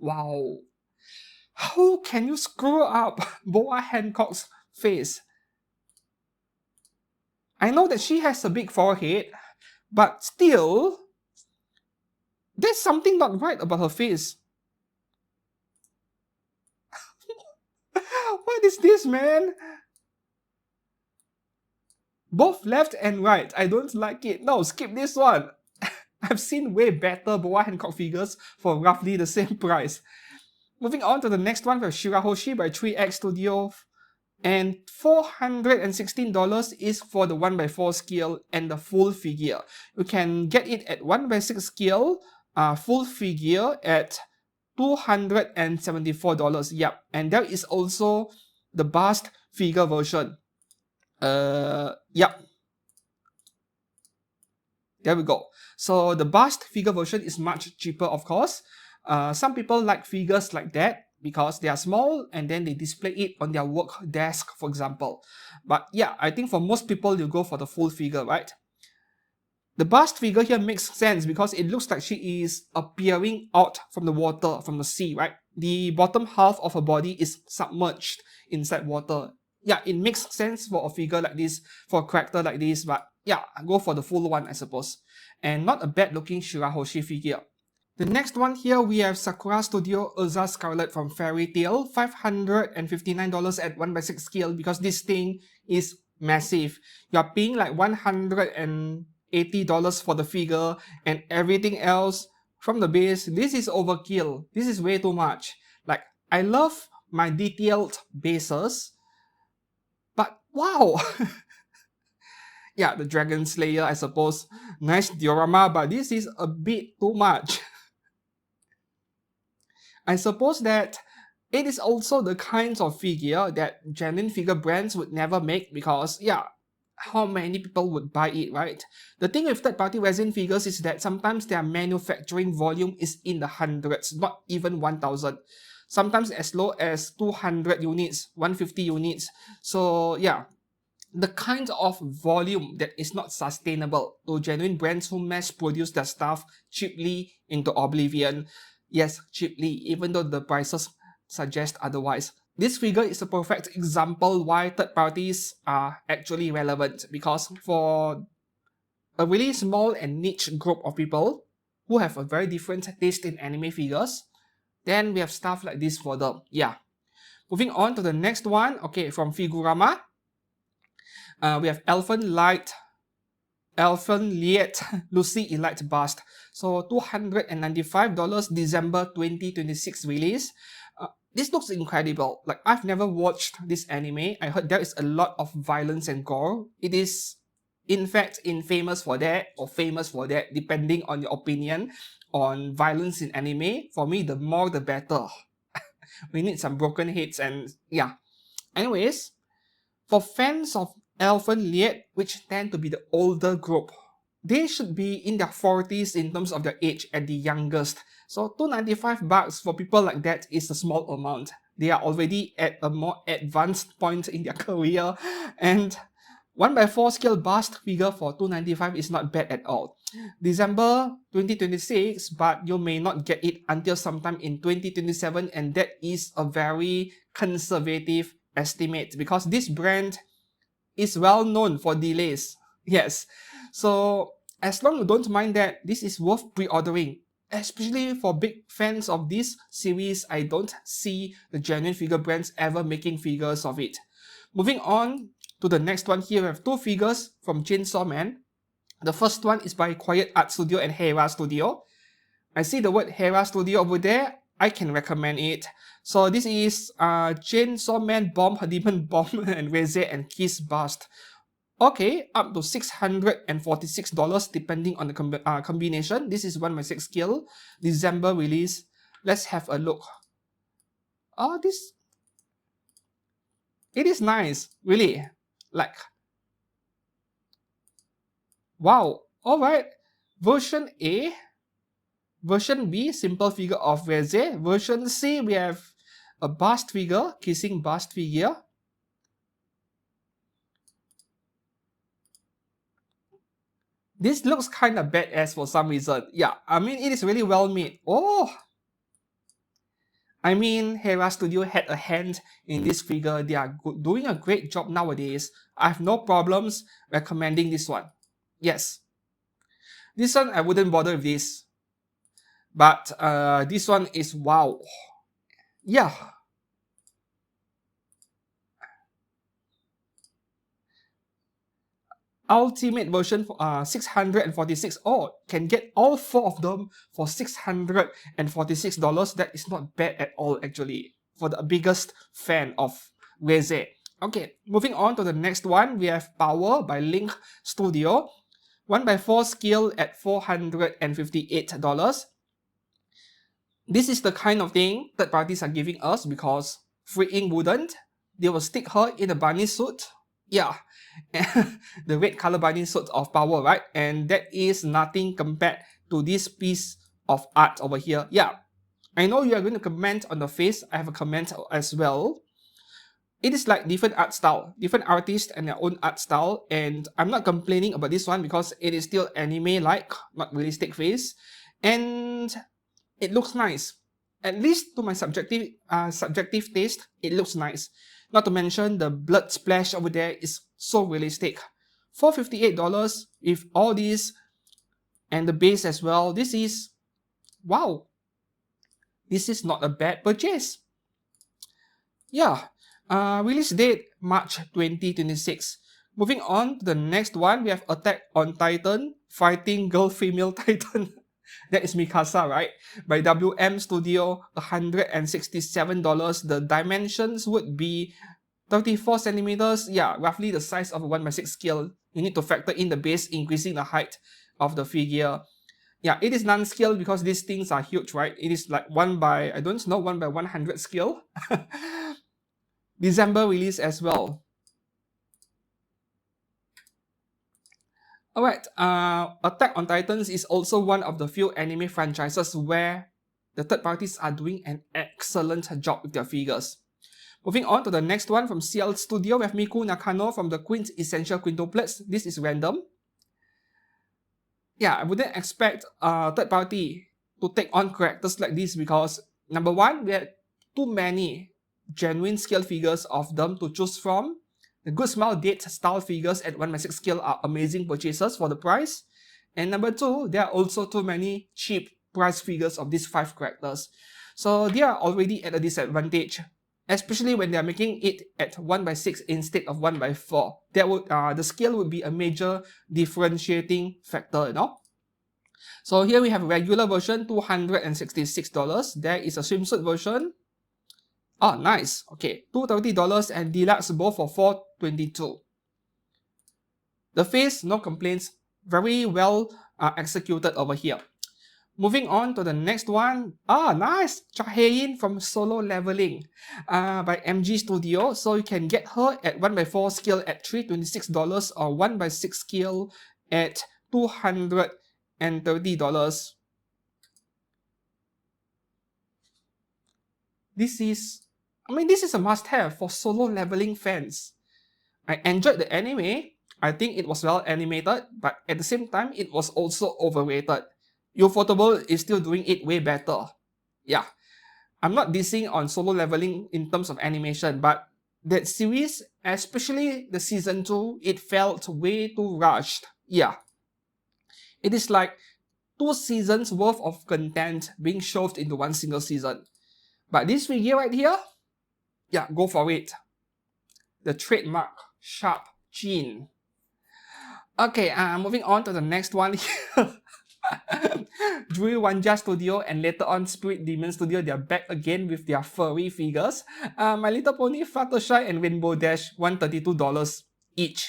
Wow. How can you screw up Boa Hancock's face? I know that she has a big forehead, but still, there's something not right about her face. What is this, man? Both left and right. I don't like it. No, skip this one. I've seen way better Boa Hancock figures for roughly the same price. Moving on to the next one, we have Shirahoshi by 3X Studio. And $416 is for the 1x4 scale and the full figure. You can get it at 1x6 scale, full figure at $274. Yep, and there is also the bust figure version. Yep. There we go. So the bust figure version is much cheaper, of course. Some people like figures like that because they are small and then they display it on their work desk, for example. But yeah, I think for most people, you go for the full figure, right? The bust figure here makes sense because it looks like she is appearing out from the water, from the sea, right? The bottom half of her body is submerged inside water. Yeah, it makes sense for a figure like this, for a character like this, but yeah, go for the full one, I suppose. And not a bad looking Shirahoshi figure. The next one here, we have Sakura Studio Urza Scarlet from Fairy Tail, $559 at 1x6 scale because this thing is massive. You're paying like $180 for the figure and everything else from the base. This is overkill. This is way too much. Like, I love my detailed bases, but wow! Yeah, the Dragon Slayer, I suppose. Nice diorama, but this is a bit too much. I suppose that it is also the kinds of figure that genuine figure brands would never make because, yeah, how many people would buy it, right? The thing with third-party resin figures is that sometimes their manufacturing volume is in the hundreds, not even 1,000. Sometimes as low as 200 units, 150 units. So, yeah, the kind of volume that is not sustainable to genuine brands who mass produce their stuff cheaply into oblivion. Yes, cheaply, even though the prices suggest otherwise. This figure is a perfect example why third parties are actually relevant, because for a really small and niche group of people who have a very different taste in anime figures, then we have stuff like this for them. Yeah. Moving on to the next one, okay, from Figurama, we have Elfen Liet Lucy Elite Bust. So $295, December 2026 release. This looks incredible. Like, I've never watched this anime. I heard there is a lot of violence and gore. It is, in fact, infamous for that or famous for that, depending on your opinion on violence in anime. For me, the more the better. We need some broken heads and yeah. Anyways, for fans of Elfen Liet, which tend to be the older group, they should be in their 40s in terms of their age at the youngest. So $295 for people like that is a small amount. They are already at a more advanced point in their career, and 1x4 scale bust figure for $295 is not bad at all. December 2026, but you may not get it until sometime in 2027, and that is a very conservative estimate because this brand is well known for delays. Yes, so as long as you don't mind that, this is worth pre-ordering. Especially for big fans of this series, I don't see the genuine figure brands ever making figures of it. Moving on to the next one, here we have two figures from Chainsaw Man. The first one is by Quiet Art Studio and Hera Studio. I see the word Hera Studio over there. I can recommend it. So this is Chainsaw Man Bomb, Demon Bomb, and Reze and Kiss Bust. Okay, up to $646 depending on the combination. This is 1x6 scale, December release. Let's have a look. Oh, it is nice, really. Like, wow. Alright, version A. Version B, simple figure of Reze. Version C, we have a bust figure, kissing bust figure. This looks kind of badass for some reason. Yeah, I mean, it is really well made. Oh! I mean, Hera Studio had a hand in this figure. They are doing a great job nowadays. I have no problems recommending this one. Yes. This one, I wouldn't bother with this. But this one is wow. Yeah. Ultimate version for 646. Oh, can get all four of them for $646. That is not bad at all, actually, for the biggest fan of Reze. Okay, moving on to the next one, we have Power by Link Studio. 1x4 scale at $458. This is the kind of thing third parties are giving us because Free Ink wouldn't. They will stick her in a bunny suit. Yeah, the red color bunny suit of Power, right? And that is nothing compared to this piece of art over here. Yeah, I know you are going to comment on the face. I have a comment as well. It is like different art style, different artists and their own art style, and I'm not complaining about this one because it is still anime-like, not realistic face, and it looks nice. At least to my subjective taste, it looks nice. Not to mention the blood splash over there is so realistic. $458 with all these and the base as well. This is, wow. This is not a bad purchase. Yeah, release date March 2026. Moving on to the next one, we have Attack on Titan, Fighting Girl Female Titan. That is Mikasa, right? By WM Studio, $167. The dimensions would be 34 centimeters. Yeah, roughly the size of a 1x6 scale. You need to factor in the base, increasing the height of the figure. Yeah, it is non-scale because these things are huge, right? It is like 1 by 100 scale. December release as well. Alright, Attack on Titans is also one of the few anime franchises where the third parties are doing an excellent job with their figures. Moving on to the next one from CL Studio, we have Miku Nakano from the Queen's Essential Quintuplets. This is random. Yeah, I wouldn't expect a third party to take on characters like this because number one, we had too many genuine scale figures of them to choose from. The Good Smile Date style figures at 1/6 scale are amazing purchases for the price. And number 2, there are also too many cheap price figures of these 5 characters. So they are already at a disadvantage, especially when they are making it at 1/6 instead of 1/4. That would the scale would be a major differentiating factor, you know. So here we have a regular version, $266. There is a swimsuit version. Oh, nice. Okay, $230 and deluxe both for $422. The face, no complaints. Very well executed over here. Moving on to the next one. Ah, nice! Chahaein from Solo Leveling by MG Studio. So you can get her at 1/4 scale at $326 or 1/6 scale at $230. This is a must-have for Solo Leveling fans. I enjoyed the anime. I think it was well animated, but at the same time, it was also overrated. Ufotable is still doing it way better. Yeah, I'm not dissing on Solo Leveling in terms of animation, but that series, especially the season 2, it felt way too rushed. Yeah, it is like 2 seasons worth of content being shoved into one single season. But this figure right here, yeah, go for it. The trademark sharp chin. Okay, moving on to the next one here. Drew Wanja Studio and later on Spirit Demon Studio, they are back again with their furry figures. My Little Pony, Fluttershy and Rainbow Dash, $132 each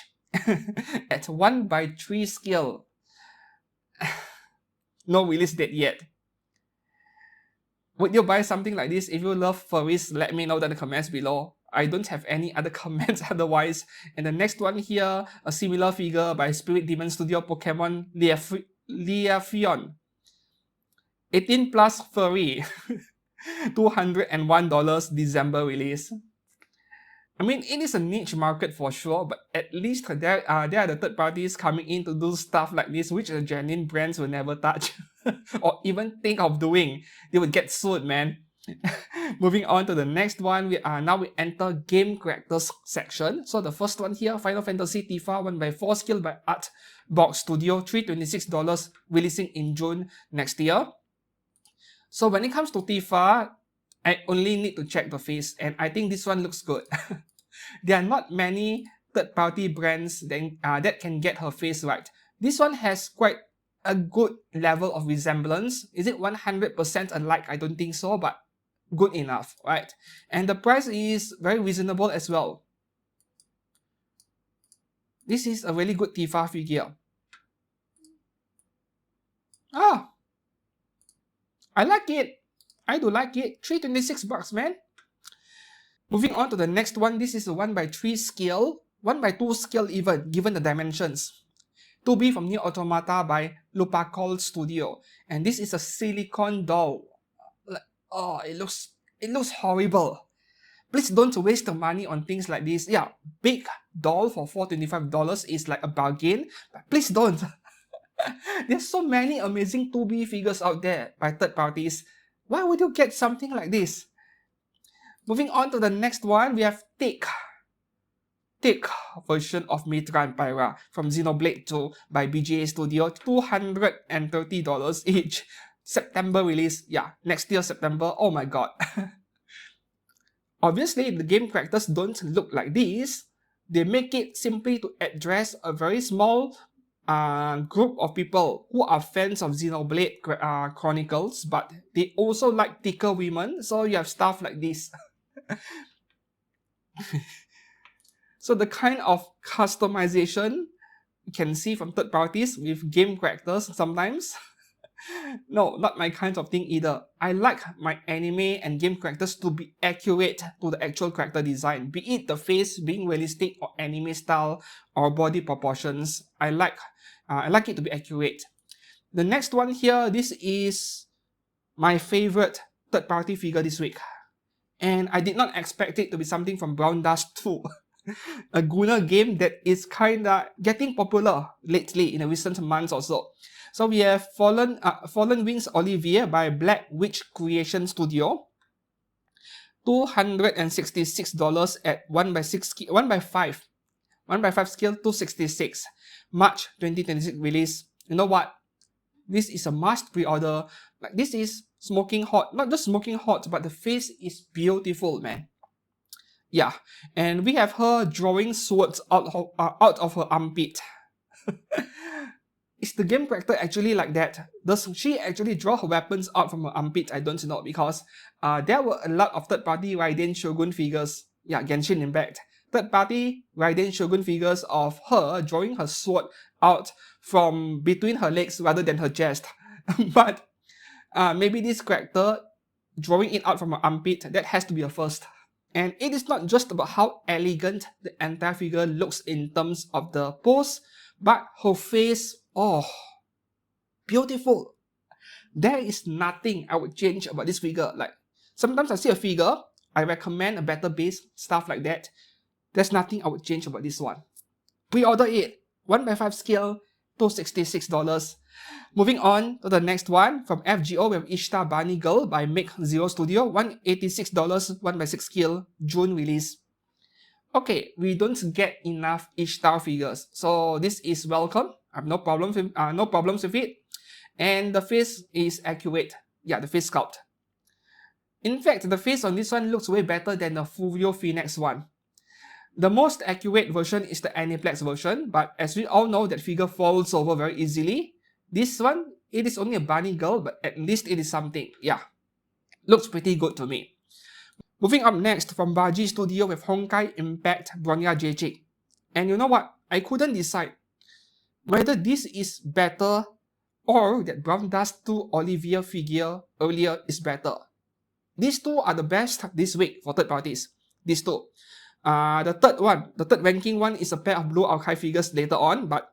at 1/3 scale. No release date yet. Would you buy something like this? If you love furries, let me know in the comments below. I don't have any other comments otherwise. And the next one here, a similar figure by Spirit Demon Studio Pokemon Leafeon. 18 plus furry. $201 December release. I mean, it is a niche market for sure, but at least there are the third parties coming in to do stuff like this, which the genuine brands will never touch or even think of doing. They would get sued, man. Moving on to the next one, we enter game characters section. So the first one here, Final Fantasy Tifa 1/4 scale by Art Box Studio, $326, releasing in June next year. So when it comes to Tifa, I only need to check the face, and I think this one looks good. There are not many third-party brands that can get her face right. This one has quite a good level of resemblance. Is it 100% alike? I don't think so, but good enough, right? And the price is very reasonable as well. This is a really good Tifa figure. I like it. I do like it. $326, man. Moving on to the next one. This is a 1/3 scale, 1/2 scale even, given the dimensions. 2B from Nier Automata by Lupacol Studio. And this is a silicone doll. Oh, it looks horrible. Please don't waste the money on things like this. Yeah, big doll for $425 is like a bargain, but please don't. There's so many amazing 2B figures out there by third parties. Why would you get something like this? Moving on to the next one, we have thick version of Mitra and Pyra from Xenoblade 2 by BGA Studio, $230 each. September release, yeah, next year September, oh my god. Obviously, the game characters don't look like this. They make it simply to address a very small group of people who are fans of Xenoblade Chronicles, but they also like thicker women, so you have stuff like this. So the kind of customization you can see from third parties with game characters sometimes. No, not my kind of thing either. I like my anime and game characters to be accurate to the actual character design, be it the face being realistic or anime style or body proportions. I like it to be accurate. The next one here, this is my favorite third-party figure this week. And I did not expect it to be something from Brown Dust 2. A Gunner game that is kinda getting popular lately in the recent months or so. So we have Fallen Wings Olivier by Black Witch Creation Studio. $266 at 1 by 5 scale, 266. March 2026 release. You know what? This is a must pre-order. Like, this is smoking hot. Not just smoking hot, but the face is beautiful, man. Yeah, and we have her drawing swords out of her armpit. Is the game character actually like that? Does she actually draw her weapons out from her armpit? I don't know, because there were a lot of third-party Raiden Shogun figures. Yeah, Genshin Impact. Third-party Raiden Shogun figures of her drawing her sword out from between her legs rather than her chest. But maybe this character drawing it out from her armpit, that has to be a first. And it is not just about how elegant the entire figure looks in terms of the pose, but her face, oh, beautiful. There is nothing I would change about this figure. Like, sometimes I see a figure, I recommend a better base, stuff like that. There's nothing I would change about this one. Pre-order it, 1/5 scale, $266. Moving on to the next one, from FGO, we have Ishtar Bunny Girl by Make Zero Studio, $186, 1/6 scale, June release. Okay, we don't get enough Ishtar figures, so this is welcome. I have no problems with it. And the face is accurate. Yeah, the face sculpt. In fact, the face on this one looks way better than the Fuvio Phoenix one. The most accurate version is the Aniplex version, but as we all know, that figure falls over very easily. This one, it is only a bunny girl, but at least it is something. Yeah, looks pretty good to me. Moving up next, from Baji Studio with Honkai Impact Bronya J-Chick. And you know what? I couldn't decide whether this is better or that Brown Dust 2 Olivia figure earlier is better. These two are the best this week for third parties. These two. The third ranking one is a pair of Blue Archive figures later on, but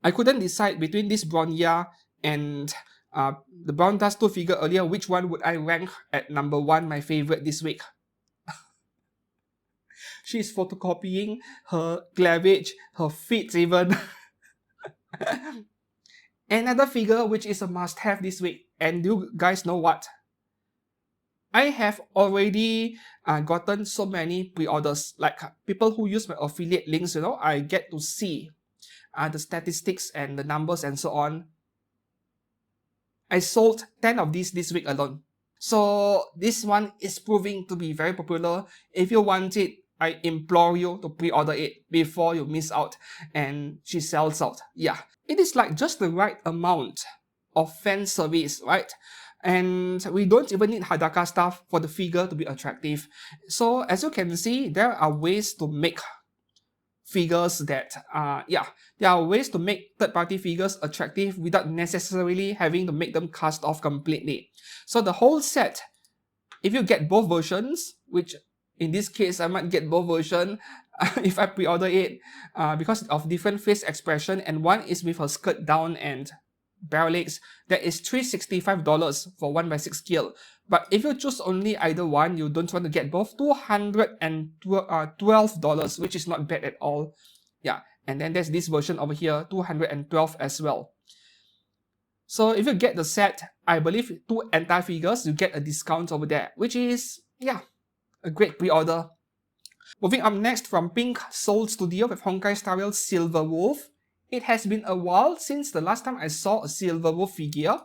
I couldn't decide between this Bronya and the Brown Dust 2 figure earlier, which one would I rank at number 1, my favorite this week. She's photocopying her cleavage, her feet even. Another figure which is a must-have this week, and you guys know what? I have already gotten so many pre-orders. Like, people who use my affiliate links, you know, I get to see the statistics and the numbers and so on. I sold 10 of these this week alone. So this one is proving to be very popular. If you want it, I implore you to pre-order it before you miss out and she sells out. Yeah, it is like just the right amount of fan service, right? And we don't even need Hadaka stuff for the figure to be attractive. So as you can see, there are ways to make figures that, there are ways to make third-party figures attractive without necessarily having to make them cast off completely. So the whole set, if you get both versions, which in this case I might get both versions if I pre-order it, because of different face expression, and one is with her skirt down and bare legs, that is $365 for 1/6 scale. But if you choose only either one, you don't want to get both, $212, which is not bad at all. Yeah, and then there's this version over here, $212 as well. So if you get the set, I believe 2 entire figures, you get a discount over there, which is, yeah, a great pre-order. Moving up next, from Pink Soul Studio with Honkai Star Rail Silver Wolf. It has been a while since the last time I saw a Silver Wolf figure.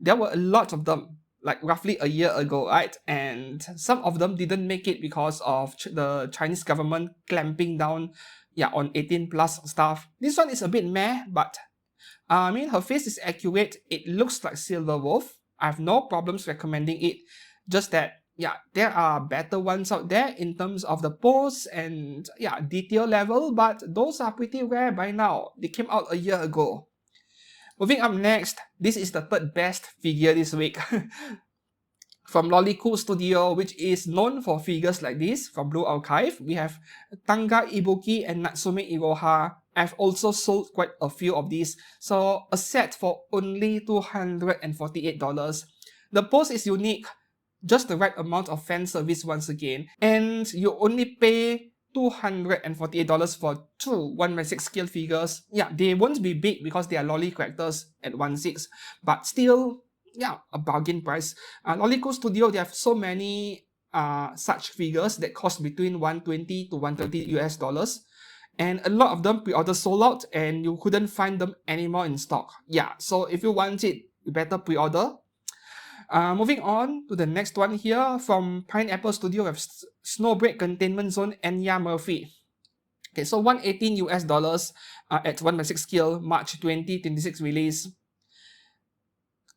There were a lot of them, like roughly a year ago, right? And some of them didn't make it because of the Chinese government clamping down, on 18 plus stuff. This one is a bit meh, but I mean, her face is accurate. It looks like Silver Wolf. I have no problems recommending it. Just that, there are better ones out there in terms of the pose and detail level, but those are pretty rare by now. They came out a year ago. Moving up next, this is the third best figure this week. From Loliku Studio, which is known for figures like this, from Blue Archive, we have Tanga Ibuki and Natsume Iroha. I've also sold quite a few of these, so a set for only $248. The pose is unique, just the right amount of fan service once again, and you only pay $248 for 2 1/6 scale figures. Yeah, they won't be big because they are lolly characters at 1/6, but still, a bargain price. Loliku Studio, they have so many such figures that cost between 120 to 130 US dollars. And a lot of them pre-order sold out and you couldn't find them anymore in stock. Yeah, so if you want it, you better pre-order. Moving on to the next one here from Pineapple Studio with Snowbreak Containment Zone Enya Murphy. Okay, so 118 US dollars at 1/6 scale, March 2026 release.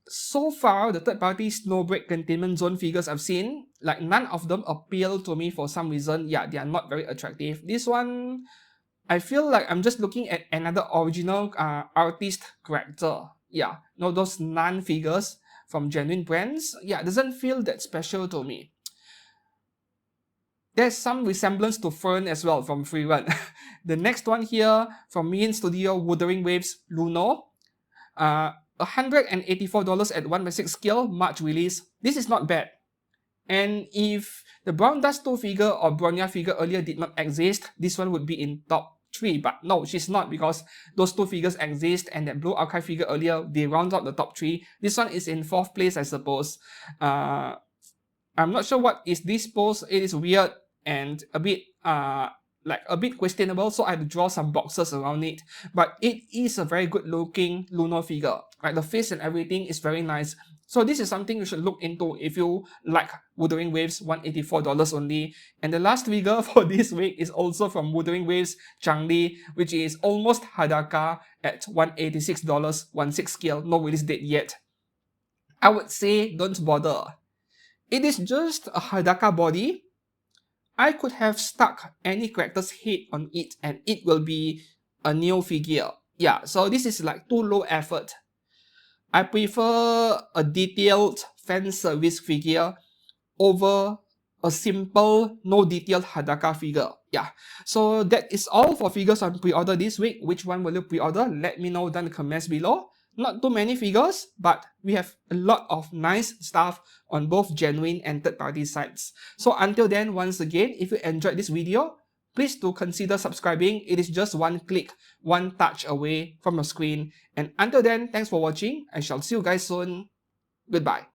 So far, the third-party Snowbreak Containment Zone figures I've seen, like none of them appeal to me for some reason. Yeah, they are not very attractive. This one, I feel like I'm just looking at another original artist character. Yeah, no, those non-figures from genuine brands. Yeah, it doesn't feel that special to me. There's some resemblance to Fern as well from Free Run. The next one here from Mean Studio Wuthering Waves Luno. $184 at 1/6 scale, March release. This is not bad. And if the Brown Dust 2 figure or Bronya figure earlier did not exist, this one would be in top 3. But no, she's not, because those 2 figures exist and that Blue Archive figure earlier, they round out the top 3. This one is in 4th place, I suppose. I'm not sure what is this pose. It is weird and a bit questionable, so I had to draw some boxes around it. But it is a very good looking Luno figure. Right, the face and everything is very nice. So this is something you should look into if you like Wuthering Waves, $184 only. And the last figure for this week is also from Wuthering Waves Changli, which is almost Hadaka at $186, 1/6 scale, no release date yet. I would say don't bother. It is just a Hadaka body. I could have stuck any character's head on it and it will be a new figure. Yeah, so this is like too low effort. I prefer a detailed fan service figure over a simple, no detailed Hadaka figure. Yeah, so that is all for figures on pre-order this week. Which one will you pre-order? Let me know down in the comments below. Not too many figures, but we have a lot of nice stuff on both genuine and third-party sites. So until then, once again, if you enjoyed this video, please do consider subscribing. It is just one click, one touch away from your screen. And until then, thanks for watching. I shall see you guys soon. Goodbye.